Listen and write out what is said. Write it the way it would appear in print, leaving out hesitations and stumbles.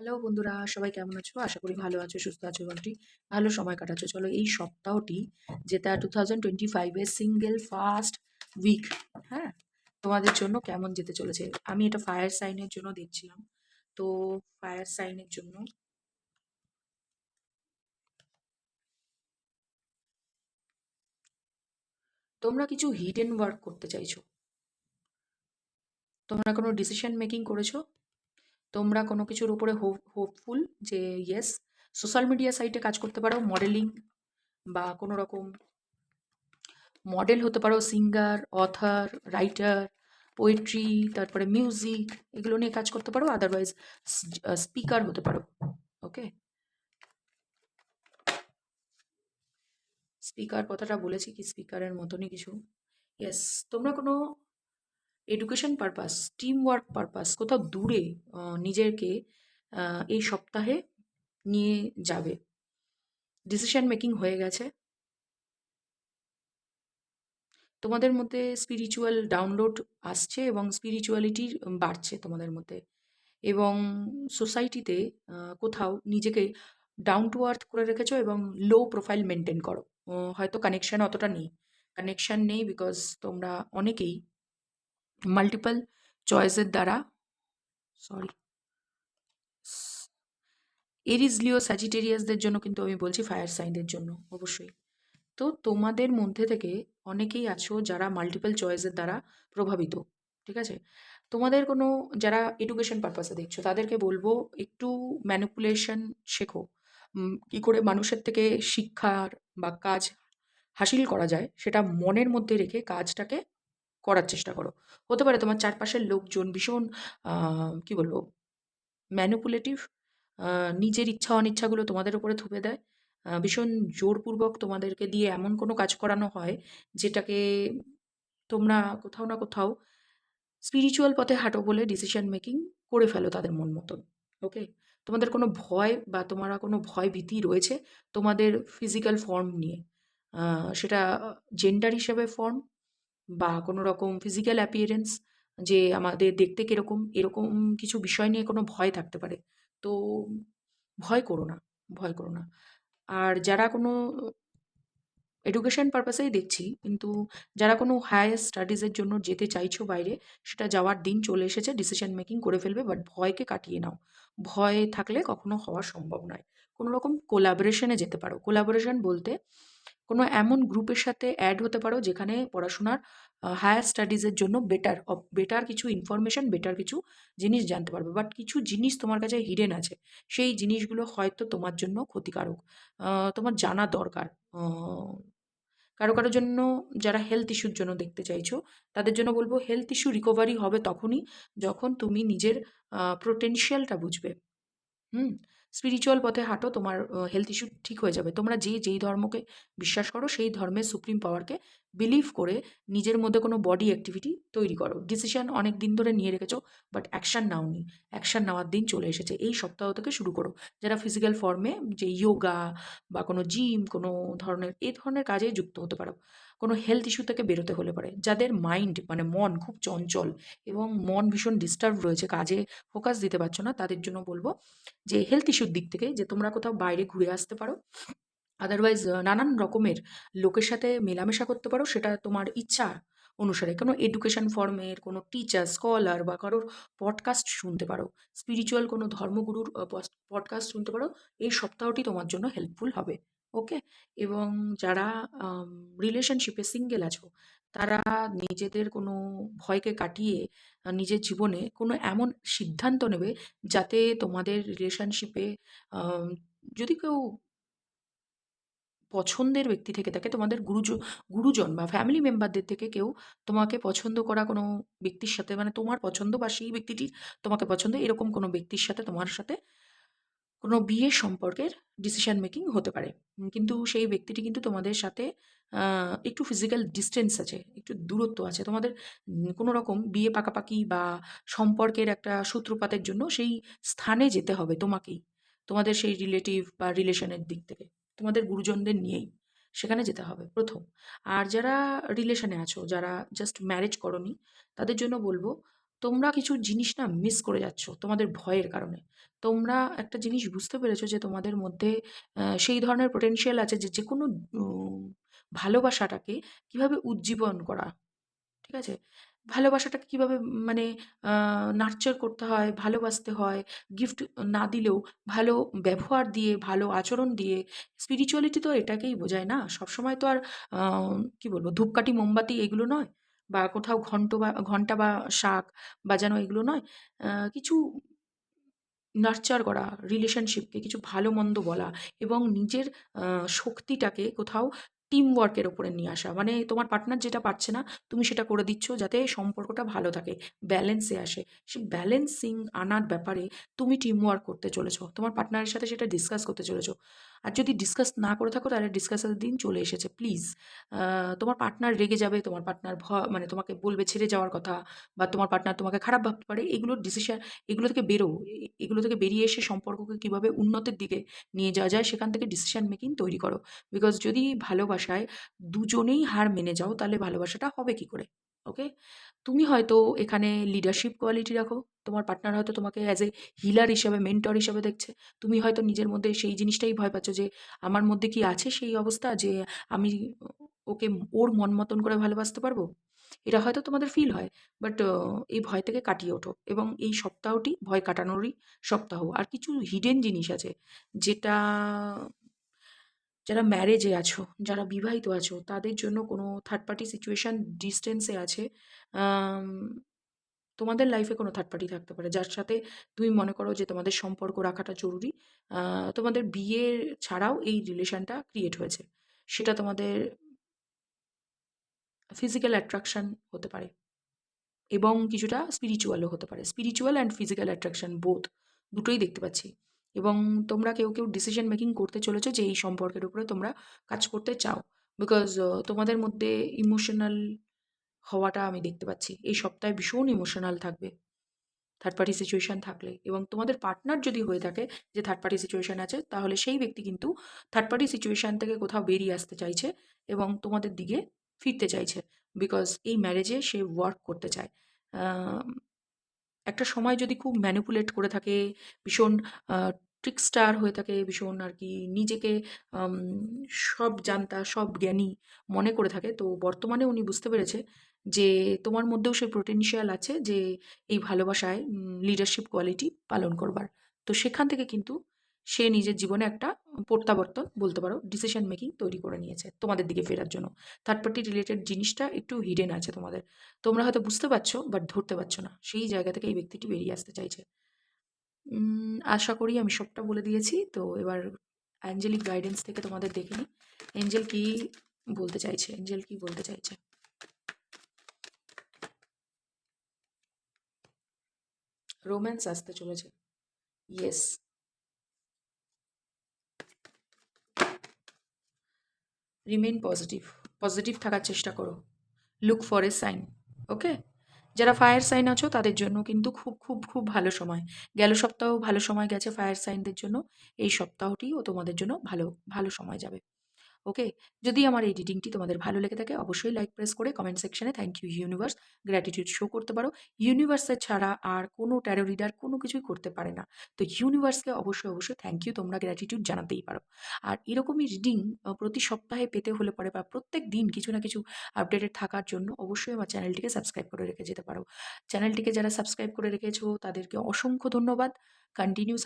Hello বন্ধুরা, সবাই কেমন আছো? আশা করি ভালো আছো, সুস্থ আছো এবং একটি ভালো সময় কাটাচ্ছো। চলো এই সপ্তাহটি যেটা 2025 এর সিঙ্গেল ফার্স্ট উইক, হ্যাঁ, তোমাদের জন্য কেমন যেতে চলেছে। আমি এটা ফায়ার সাইনের জন্য দেখছিলাম। তো ফায়ার সাইনের জন্য তোমরা কিছু হিডেন ওয়ার্ক করতে চাইছো। তোমরা কোনো ডিসিশন মেকিং করেছো। তোমরা কোনো কিছুর উপরে হোপফুল যে ইয়েস, সোশ্যাল মিডিয়া সাইটে কাজ করতে পারো, মডেলিং বা কোনো রকম মডেল হতে পারো, সিঙ্গার, অথর, রাইটার, পোয়েট্রি, তারপরে মিউজিক, এগুলো নিয়ে কাজ করতে পারো। আদারওয়াইজ স্পিকার হতে পারো। ওকে, স্পিকার কথাটা বলেছি কি স্পিকারের মতনই কিছু। ইয়েস, তোমরা কোনো education purpose, team work purpose কোথাও দূরে নিজেকে এই সপ্তাহে নিয়ে যাবে। ডিসিশন মেকিং হয়ে গেছে। তোমাদের মধ্যে স্পিরিচুয়াল ডাউনলোড আসছে এবং স্পিরিচুয়ালিটি বাড়ছে তোমাদের মধ্যে। এবং সোসাইটিতে কোথাও নিজেকে ডাউন টু আর্থ করে রেখেছো এবং লো প্রোফাইল মেনটেন করো। হয়তো কানেকশন অতটা নেই, কানেকশন নেই বিকজ তোমরা অনেকেই মাল্টিপল চয়েসের দ্বারা, সরি, এরিস লিও স্যাজিটেরিয়াসদের জন্য কিন্তু আমি বলছি, ফায়ার সাইনদের জন্য অবশ্যই। তো তোমাদের মধ্যে থেকে অনেকেই আছো যারা মাল্টিপল চয়েসের দ্বারা প্রভাবিত। ঠিক আছে, তোমাদের কোনো যারা এডুকেশন পারপাসে দেখছো তাদেরকে বলবো একটু ম্যানিপুলেশন শেখো। কি করে মানুষের থেকে শিক্ষার বা কাজ হাসিল করা যায় সেটা মনের মধ্যে রেখে কাজটাকে করার চেষ্টা করো। হতে পারে তোমার চারপাশের লোকজন ভীষণ কি বলবো, ম্যানিপুলেটিভ, নিজের ইচ্ছা অনিচ্ছাগুলো তোমাদের উপরে থুপে দেয়। ভীষণ জোরপূর্বক তোমাদেরকে দিয়ে এমন কোনো কাজ করানো হয় যেটাকে তোমরা কোথাও না কোথাও স্পিরিচুয়াল পথে হাঁটো বলে ডিসিশন মেকিং করে ফেলো তাদের মন মতন। ওকে, তোমাদের কোনো ভয় বা তোমারা কোনো ভয় ভীতি রয়েছে তোমাদের ফিজিক্যাল ফর্ম নিয়ে, সেটা জেন্ডার হিসেবে ফর্ম বা কোনো রকম ফিজিক্যাল অ্যাপিয়ারেন্স, যে আমাদের দেখতে কিরকম, এরকম কিছু বিষয় নিয়ে কোনো ভয় থাকতে পারে। তো ভয় করো না, ভয় করো না। আর যারা কোনো এডুকেশন পারপাসেই দেখছি, কিন্তু যারা কোনো হায়ার স্টাডিজের জন্য যেতে চাইছো বাইরে, সেটা যাওয়ার দিন চলে এসেছে। ডিসিশন মেকিং করে ফেলবে, বাট ভয়কে কাটিয়ে নাও। ভয় থাকলে কখনো হওয়া সম্ভব নয়। কোনো রকম কোলাবোরেশনে যেতে পারো। কোলাবোরেশন বলতে কোনো এমন গ্রুপের সাথে অ্যাড হতে পারো যেখানে পড়াশোনার হায়ার স্টাডিজের জন্য বেটার কিছু ইনফরমেশন, বেটার কিছু জিনিস জানতে পারবে। বাট কিছু জিনিস তোমার কাছে হিডেন আছে, সেই জিনিসগুলো হয়তো তোমার জন্য ক্ষতিকারক, তোমার জানা দরকার। কারো জন্য, যারা হেলথ ইস্যুর জন্য দেখতে চাইছো তাদের জন্য বলবো হেলথ ইস্যু রিকভারি হবে তখনই যখন তুমি নিজের পোটেনশিয়ালটা বুঝবে। হুম, স্পিরিচুয়াল পথে হাঁটো, তোমার হেলথ ইস্যু ঠিক হয়ে যাবে। তোমরা যেই ধর্মকে বিশ্বাস করো সেই ধর্মের সুপ্রিম পাওয়ারকে বিলিভ করে নিজের মধ্যে কোনো বডি অ্যাক্টিভিটি তৈরি করো। ডিসিশন অনেক দিন ধরে নিয়ে রেখেছো, বাট অ্যাকশন নাওনি। অ্যাকশন নেওয়ার দিন চলে এসেছে, এই সপ্তাহ থেকে শুরু করো। যারা ফিজিক্যাল ফর্মে, যে যোগা বা কোনো জিম, কোনো ধরনের এই ধরনের কাজে যুক্ত হতে পারো। কোনো হেলথ ইস্যু থেকে বেরোতে হলে পারে, যাদের মাইন্ড মানে মন খুব চঞ্চল এবং মন ভীষণ ডিস্টার্ব রয়েছে, কাজে ফোকাস দিতে পারছো না, তাদের জন্য বলবো যে হেলথ ইস্যুর দিক থেকে যে তোমরা কোথাও বাইরে ঘুরে আসতে পারো। আদারওয়াইজ নানান রকমের লোকের সাথে মেলামেশা করতে পারো, সেটা তোমার ইচ্ছা অনুসারে। কোনো এডুকেশন ফর্মের কোনো টিচার, স্কলার বা কারোর পডকাস্ট শুনতে পারো। স্পিরিচুয়াল কোনো ধর্মগুরুর পডকাস্ট শুনতে পারো। এই সপ্তাহটি তোমার জন্য হেল্পফুল হবে। ওকে, এবং যারা রিলেশনশিপে সিঙ্গেল আছো তারা নিজেদের কোনো ভয়কে কাটিয়ে নিজের জীবনে কোনো এমন সিদ্ধান্ত নেবে যাতে তোমাদের রিলেশনশিপে যদি কেউ পছন্দের ব্যক্তি থেকে থাকে, তোমাদের গুরুজন বা ফ্যামিলি মেম্বারদের থেকে কেউ তোমাকে পছন্দ করা কোনো ব্যক্তির সাথে, মানে তোমার পছন্দ বা সেই ব্যক্তিটির তোমাকে পছন্দ, এরকম কোনো ব্যক্তির সাথে তোমার সাথে কোনো বিয়ের সম্পর্কের ডিসিশন মেকিং হতে পারে। কিন্তু সেই ব্যক্তিটি কিন্তু তোমাদের সাথে একটু ফিজিক্যাল ডিসটেন্স আছে, একটু দূরত্ব আছে তোমাদের। কোনো রকম বিয়ে পাকাপাকি বা সম্পর্কের একটা সূত্রপাতের জন্য সেই স্থানে যেতে হবে তোমাকেই। তোমাদের সেই রিলেটিভ বা রিলেশনের দিক থেকে তোমাদের গুরুজনদের নিয়েই সেখানে যেতে হবে প্রথম। আর যারা রিলেশনে আছো, যারা জাস্ট ম্যারেজ করোনি, তাদের জন্য বলবো তোমরা কিছু জিনিস না মিস করে যাচ্ছ তোমাদের ভয়ের কারণে। তোমরা একটা জিনিস বুঝতে পেরেছো যে তোমাদের মধ্যে সেই ধরনের পোটেনশিয়াল আছে যে যেকোনো উম ভালোবাসাটাকে কিভাবে উজ্জীবন করা, ঠিক আছে? ভালোবাসাটাকে কিভাবে মানে নার্চার করতে হয়, ভালোবাসতে হয়, গিফট না দিলেও ভালো ব্যবহার দিয়ে, ভালো আচরণ দিয়ে। স্পিরিচুয়ালিটি তো এটাকেই বোঝায় না? সবসময় তো আর আ কি বলবো ধূপকাঠি, মোমবাতি এগুলো নয়, বা কোথাও ঘন্টা বা শাঁখ বাজানো এগুলো নয়। কিছু নার্চার করা, রিলেশনশিপকে কিছু ভালো-মন্দ বলা এবং নিজের শক্তিটাকে কোথাও টিম ওয়ার্কের উপরে নিয়ে আসা। মানে তোমার পার্টনার যেটা পারছে না, তুমি সেটা করে দিচ্ছ যাতে সম্পর্কটা ভালো থাকে, ব্যালেন্সে আসে। সেই ব্যালেন্সিং আনার ব্যাপারে তুমি টিম ওয়ার্ক করতে চলেছ। তোমার পার্টনারের সাথে সেটা ডিসকাস করতে চলেছ। আর যদি ডিসকাস না করে থাকো তাহলে ডিসকাসের দিন চলে এসেছে। প্লিজ তোমার পার্টনার রেগে যাবে, তোমার পার্টনার মানে তোমাকে বলবে ছেড়ে যাওয়ার কথা, বা তোমার পার্টনার তোমাকে খারাপ ভাবতে পারে। এগুলোর ডিসিশন, এগুলো থেকে বেরো। এগুলো থেকে বেরিয়ে এসে সম্পর্ককে কিভাবে উন্নতির দিকে নিয়ে যাওয়া যায় সেখান থেকে ডিসিশন মেকিং তৈরি করো। বিকজ যদি ভালোবাসায় দুজনেই হার মেনে যাও তাহলে ভালোবাসাটা হবে কি করে? ওকে? তুমি হয়তো এখানে লিডারশিপ কোয়ালিটি রাখো। তোমার পার্টনার হয়তো তোমাকে অ্যাজ এ হিলার হিসাবে, মেন্টর হিসাবে দেখছে। তুমি হয়তো নিজের মধ্যে সেই জিনিসটাই ভয় পাচ্ছ যে আমার মধ্যে কি আছে সেই অবস্থা যে আমি ওকে ওর মন মতন করে ভালোবাসতে পারবো? এটা হয়তো তোমাদের ফিল হয়। বাট এই ভয় থেকে কাটিয়ে ওঠো এবং এই সপ্তাহটি ভয় কাটানোরই সপ্তাহ। আর কিছু হিডেন জিনিস আছে যেটা যারা ম্যারেজে আছো, যারা বিবাহিত আছো তাদের জন্য কোনো থার্ড পার্টি সিচুয়েশন ডিসটেন্সে আছে। আম তোমাদের লাইফে কোনো থার্ড পার্টি থাকতে পারে যার সাথে তুমি মনে করো যে তোমাদের সম্পর্ক রাখাটা জরুরি। তোমাদের বিয়ে ছাড়াও এই রিলেশনটা ক্রিয়েট হয়েছে। সেটা তোমাদের ফিজিক্যাল অ্যাট্রাকশন হতে পারে এবং কিছুটা স্পিরিচুয়ালও হতে পারে। Spiritual and physical attraction both, দুটোই দেখতে পাচ্ছি। এবং তোমরা কেউ ডিসিশন মেকিং করতে চলেছো যে এই সম্পর্কের উপরে তোমরা কাজ করতে চাও। বিকজ তোমাদের মধ্যে ইমোশনাল হওয়াটা আমি দেখতে পাচ্ছি। এই সপ্তাহে ভীষণ ইমোশনাল থাকবে থার্ড পার্টি সিচুয়েশন থাকলে, এবং তোমাদের পার্টনার যদি হয়ে থাকে যে থার্ড পার্টি সিচুয়েশন আছে তাহলে সেই ব্যক্তি কিন্তু থার্ড পার্টি সিচুয়েশন থেকে কোথাও বেরিয়ে আসতে চাইছে এবং তোমাদের দিকে ফিরতে চাইছে। বিকজ এই ম্যারেজে সে ওয়ার্ক করতে চায়। আম, একটা সময় যদি খুব ম্যানিপুলেট করে থাকে, ভীষণ ট্রিকস্টার হয়ে থাকে, ভীষণ আর কি নিজেকে আম, সব জানতা সব জ্ঞানী মনে করে থাকে, তো বর্তমানে উনি বুঝতে পেরেছে যে তোমার মধ্যেও সেই পোটেনশিয়াল আছে যে এই ভালোবাসায় লিডারশিপ কোয়ালিটি পালন করবার। তো সেখান থেকে কিন্তু সে নিজের জীবনে একটা প্রত্যাবর্তন বলতে পারো, ডিসিশন মেকিং তৈরি করে নিয়েছে তোমাদের দিকে ফেরার জন্য। থার্ড পার্টি রিলেটেড জিনিসটা একটু হিডেন আছে তোমাদের, তোমরা হয়তো বুঝতে পারছো বাট ধরতে পারছো না। সেই জায়গা থেকে এই ব্যক্তিটি বেরিয়ে আসতে চাইছে। আশা করি আমি সবটা বলে দিয়েছি। তো এবার অ্যাঞ্জেলিক গাইডেন্স থেকে তোমাদের দেখে নিই এঞ্জেল কি বলতে চাইছে। এঞ্জেল কি বলতে চাইছে? রোম্যান্স আসতে চলেছে। ইয়েস। Remain positive. পজিটিভ থাকার চেষ্টা করো। Look for a sign. Okay? যারা ফায়ার সাইন আছো তাদের জন্য কিন্তু খুব খুব খুব ভালো সময়। গেল সপ্তাহ ভালো সময় গেছে ফায়ার সাইনদের জন্য। এই সপ্তাহটিও তোমাদের জন্য ভালো ভালো সময় যাবে। ওকে? যদি আমার এই রিডিংটি তোমাদের ভালো লেগে থাকে অবশ্যই লাইক প্রেস করে কমেন্ট সেকশনে thank you universe, gratitude show করতে পারো। ইউনিভার্সের ছাড়া আর কোনো ট্যারো রিডার কোনো কিছুই করতে পারে না। তো ইউনিভার্সকে অবশ্যই থ্যাংক ইউ তোমরা গ্র্যাটিটিউড জানাতেই পারো। আর এরকমই রিডিং প্রতি সপ্তাহে পেতে হলে পরে বা প্রত্যেক দিন কিছু না কিছু আপডেটেড থাকার জন্য অবশ্যই আমার চ্যানেলটিকে সাবস্ক্রাইব করে রেখে যেতে পারো। চ্যানেলটিকে যারা সাবস্ক্রাইব করে রেখেছো তাদেরকে অসংখ্য ধন্যবাদ। কন্টিনিউ